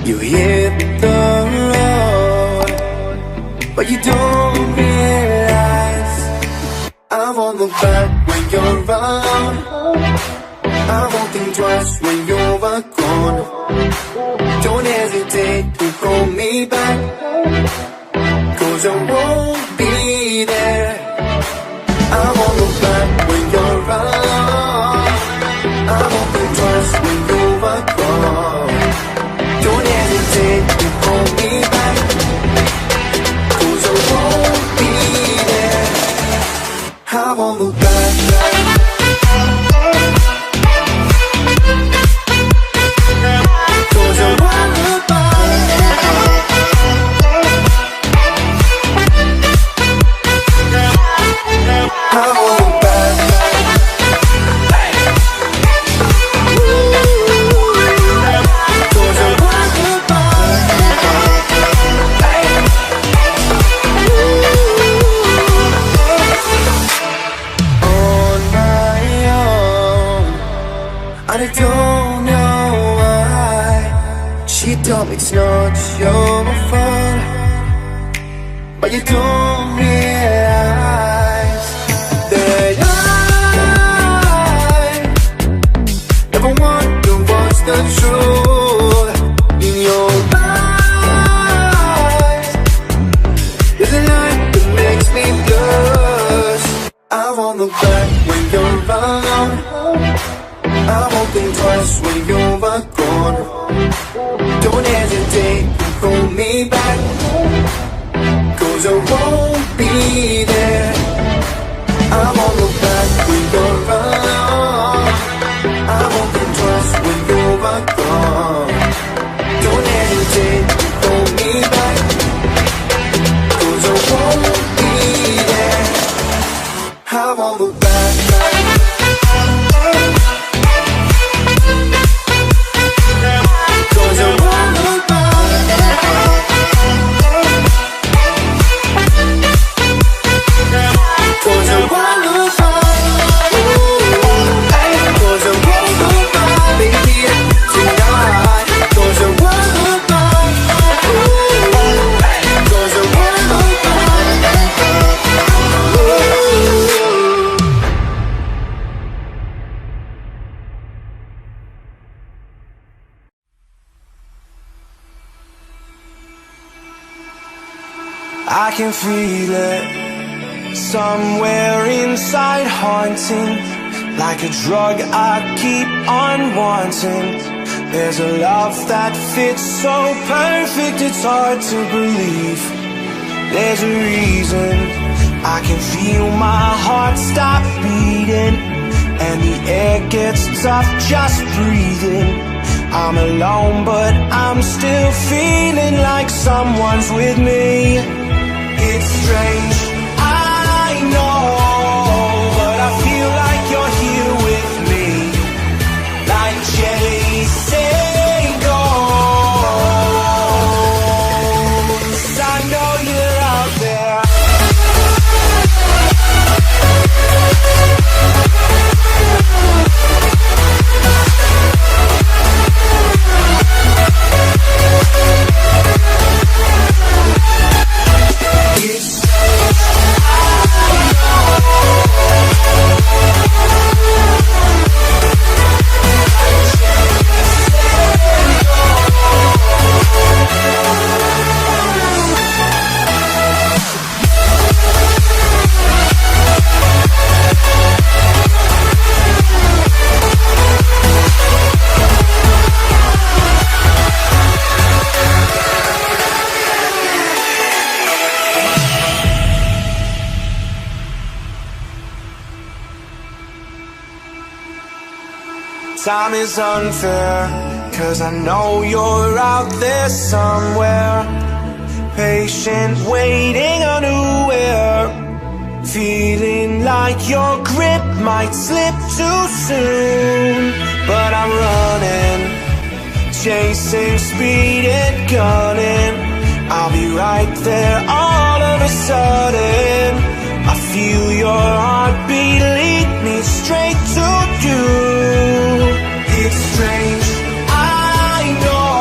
You hit the road, but you don't realize I won't look back when you're around. I won't think twice when you're gone. Don't hesitate to call me back, 'cause I won't be there. I won't look back when you're around. I won't think twice when you're gone. Don't hesitate to call me back, 'cause I won't be there. I won't look back. I don't know why she told me it's not your fault, but you don't realize that I never want to watch the truth in your eyes. There's a light that makes me blush. I won't look back when you're around. I won't think twice when you're gone. Don't hesitate to call me back, 'cause I won't be there. I won't look back when you're around. I won't think twice when you're gone. Don't hesitate to call me back, 'cause I won't be there. I won't look back. I can feel it somewhere inside, haunting like a drug I keep on wanting. There's a love that fits so perfect it's hard to believe. There's a reason I can feel my heart stop beating, and the air gets tough just breathing. I'm alone but I'm still feeling like someone's with me. It's strange, I know, but I feel like you're here with me, like chasing ghosts. I know you're out there. Time is unfair, 'cause I know you're out there somewhere, patient, waiting unaware, feeling like your grip might slip too soon. But I'm running, chasing speed and gunning. I'll be right there all of a sudden. I feel your heartbeat lead me straight to you. It's strange, I know,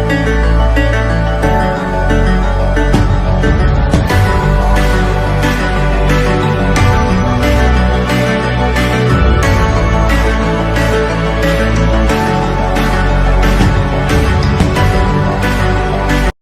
you.